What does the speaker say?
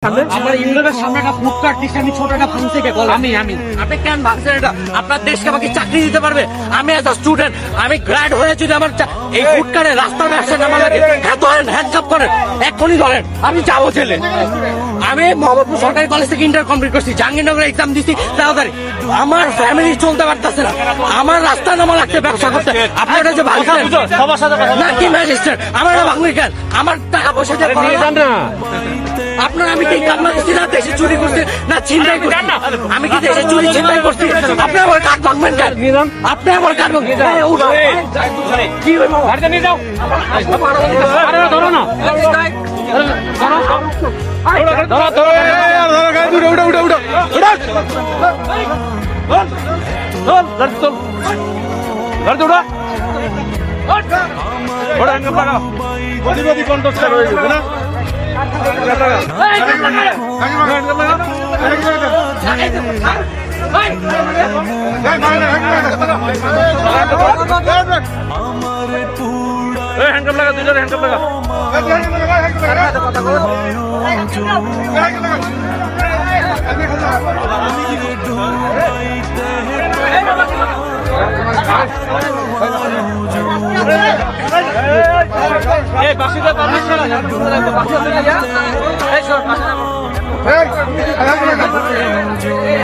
সামনে? আমার ইউনিয়নের সামনে একটা ফুড কার্ট দিচ্ছে, আমি ছোট একটা ভাঙছে কে বল আমি আপনি কেন ভাঙছেন এটা? আপনার দেশকে আমাকে চাকরি দিতে পারবে? আমি এজ আ স্টুডেন্ট, আমি গ্র্যাড হয়ে যদি আমার এই ফুড কার্টে রাস্তার ব্যবসা নামা লাগে, হ্যাঁ ধরেন, হ্যান্ডকাপ করেন, এক্ষুনি ধরেন, আমি যাবো জেলে। আমি মোহাম্মদপুর সরকারি কলেজ থেকে ইন্টার কমপ্লিট করছি, জাহাঙ্গীরনগরে এক্সাম দিচ্ছি, তাড়াতাড়ি আমার ফ্যামিলি চলতে পারতেছে না, আমার রাস্তা নামা লাগছে ব্যবসা করতে। আপনারা যে ভাঙছেন না কি ম্যাজিস্ট্রেট, আমার এটা ভাঙবে কেন? আমার টাকা পয়সা দিয়ে করা না। আপনার আমি কি কান্না করছি না দেশে চুরি করছি না ছিনতাই করছি? আমি কি দেশে চুরি ছিনতাই করছি? আপনি আমার কাঠ ভাঙবেন কেন? আপনি আমার কাঠ ভাঙবেন কি নিয়ে যাও? ধরো না, প্রতিবাদী কণ্ঠস্থান হয়ে গেছে না? হ্যান্ডকাপ লাগা, দুজনে হ্যান্ডকাপ লাগা। এই বাসিটা পারমিশন